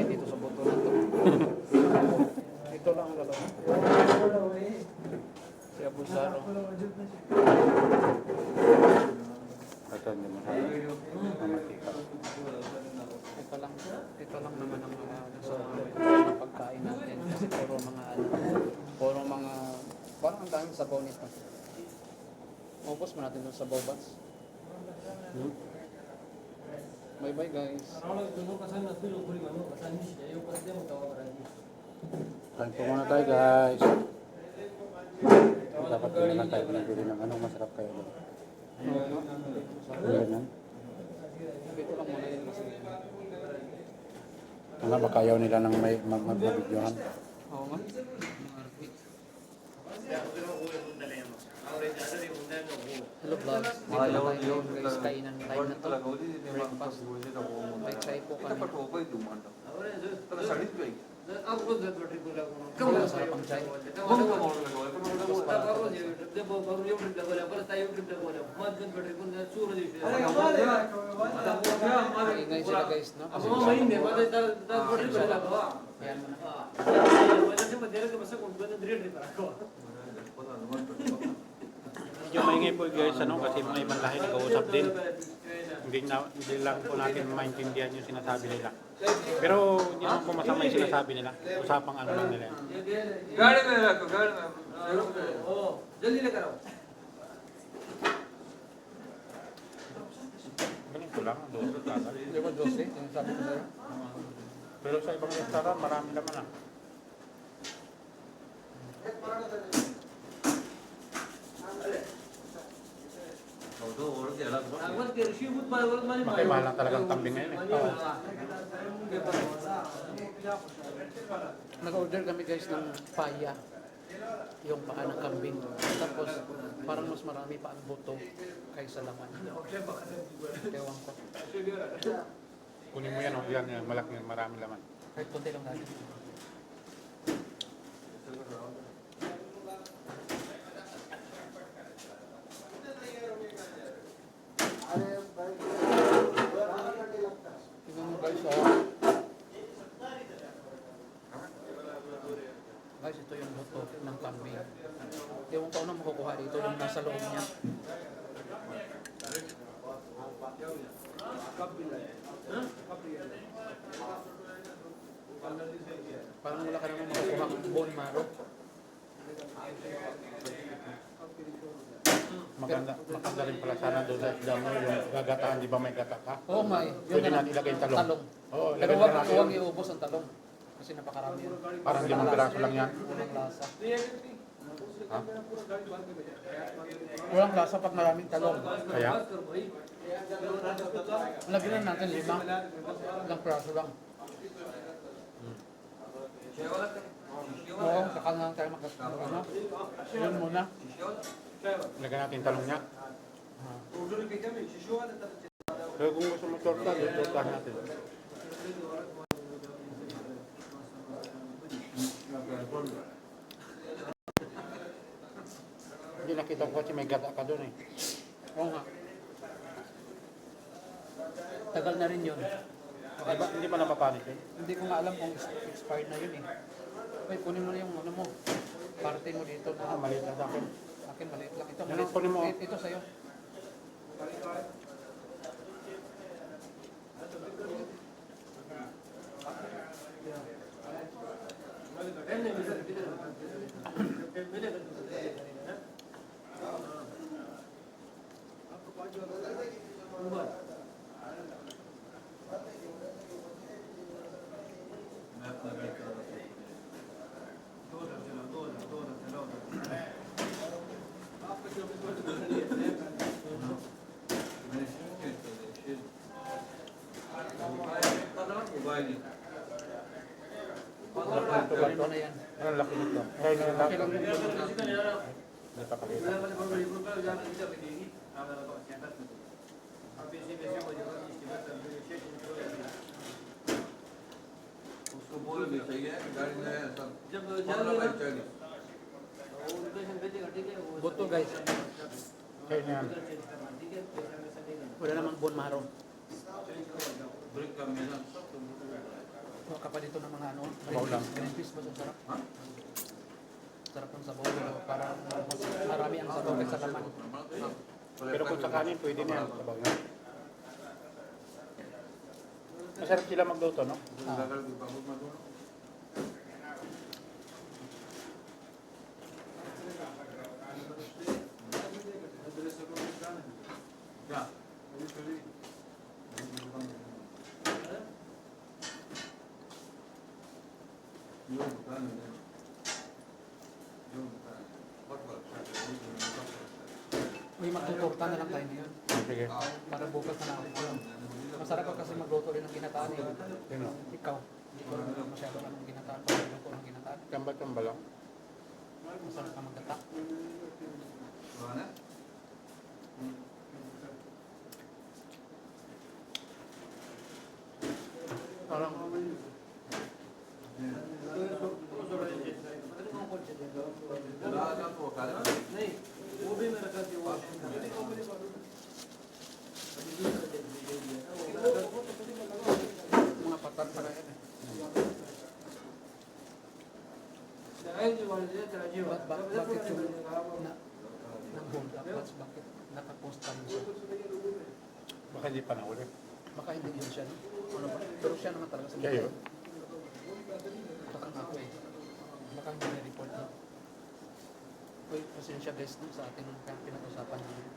sakit dito sa buto na to. Ito lang ang dalawa. Si Abusaro. Ito hindi mo matikap. Ito lang naman ang mga nasa pagkain natin. Kasi puro mga parang ang daming sabaw nito. Ubos mo natin yung sabaw bas. Bye-bye guys. Kain po muna tayo guys. Dapat din naman tayo pinagpili ng anong masarap kayo doon. Ganyan. Ito lang muna yun kasi. Nga baka ayaw nila ng may magbibidyohan. Oo nga. Hello vlog. Dito na tayo guys. Kainan time na to. Breakfast. May chai po kami. Masarap ang chai. Maingay sila guys, no? Kasi yan mo na. Medyo maingay po guys kasi mga ibang lahi nag-uusap din. Hindi lang po natin maintindihan yung sinasabi nila. Pero hindi naman po masama yung sinasabi nila. Usapang ano lang nila. गाड़ी में रखो जल्दी लेकर आओ Ganito lang, 12 tagal. Di ba 12? Yung sabi ko sa'yo? Pero sa ibang restaurant, marami naman ah. Mahal lang talagang kambing ngayon eh. Nag-order kami guys ng paya. Yung paa ng kambing. Tapos parang mas marami pa ang buto kaysa laman. Ewan ko. Kunin mo yan, yan, malaki, marami laman. Kahit konti lang natin. Tingnan mo guys, guys, ito yung buto ng kambing. Ewan ko na makukuha dito yung nasa loob niya. Parang wala ka naman makukuha ng bone marrow. Maganda rin pala sana doon sa damo yung gagataan, di ba may gata ka? Oh my, Pwede natin ilagay yung talong. Oo, Pero ilagay na huwag natin. iubos ang talong. Kasi napakarami yan. Parang 5 piraso lang yan. Walang lasa. Ha? Walang lasa pag maraming talong. Kaya? Lagyan na natin 5. Ilang praso lang. Oo, saka na tayo magkakano. Yun muna. Ilagay natin yung talong niya. Pero kung gusto mo torta, torta natin. Hindi nakita ko kasi may gata ka doon eh. Oo nga. Tagal na rin yun. Hindi pa napapanis eh. Hindi ko nga alam kung expired na yun eh. Okay, kunin mo na yung ano mo. Parte mo dito. Maliit na sa akin. Akin maliit lang. Ito, Yan, maliit. kunin mo. Ito sa'yo. Kunin mo na yan. Ang laki nito. Kaya na Okay lang lang. yung Hindi pa kakita. उसको बोल भी सही है गाड़ी में है सब जब 15/40 buto guys. Kaya na yan. Wala namang bone marrow. Break का मेरा Kuha ka pa dito ng mga ano, Sabaw lang. green peas ba? Sarap. Sarap ng sabaw. Para mas marami ang sabaw kaysa laman. Pero kung sa kanin, pwede na yan. Sabaw yan. Masarap sila magluto, no? Uy, magtuturta na lang tayo ngayon. Sige. Para bukas na natin alam. Masarap ka kasi magluto rin ng ginataan eh. Yun, no? Ikaw, hindi ko rin masyado ng ginataan. Pagluto ng ginataan. Kamba-kamba lang. Masarap ka magkata. Parang mga patat para yan eh. Bakit yung nang hold up? Bakit nakapost pa rin siya? Baka hindi pa nahuli. Baka hindi yun siya, no? Ano ba? Pero siya naman talaga sa Kaya yun. Baka nga ako eh. Baka hindi na-report no? Uy, pasensya guys no, sa ating pinag-usapan namin.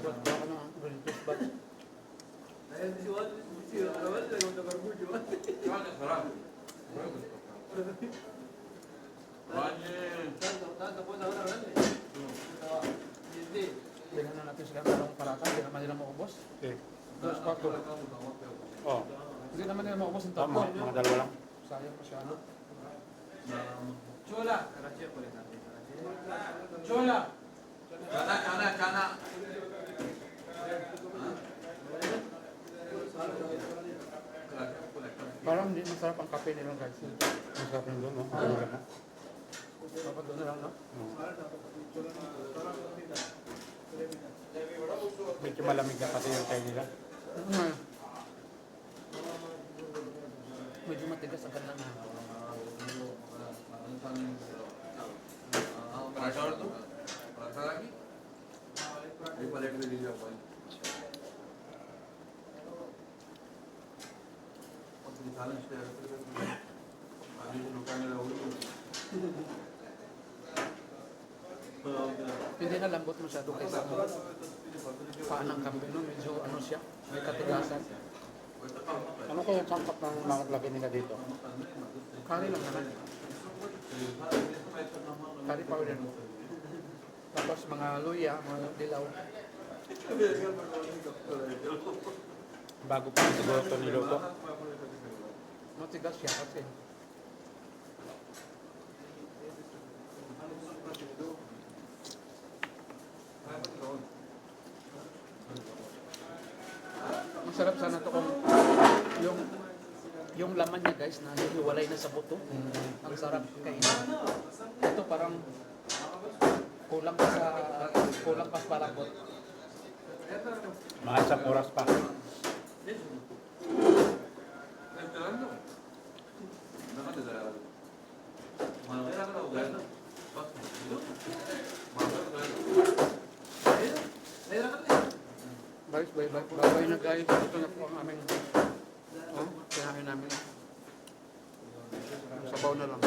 Ba't ba ka na green peas ba? Bilhan na natin sila ng parata, hindi naman nila maubos. Okay. Dos pato. Oh, Hindi naman nila maubos yung tama. tatlo. Mga dalawa lang. Sayang masyado. Chana. Parang hindi masarap ang kape nila guys. Masarap yun doon, no? Ano na? Dapat doon na lang, no? Medyo malamig na kasi yung tayo nila. Medyo matigas ang kanilang na. Hindi na lambot masyado kaysa paan ng kambing, no? Medyo ano siya, may katigasan. Ano kaya ang sangkap ng mga lagay nila dito? Kari lang naman. Kari powder. Tapos mga luya, mga dilaw. Bago pa siguro ito niluto. Matigas siya kasi. Masarap sana to kung yung laman niya guys na hiwalay na sa buto. Ang sarap kainin. Ito parang kulang pa sa palabot. Mga isang oras pa. Guys, bye na guys. Ito na po ang aming kinain namin. Sabaw na lang.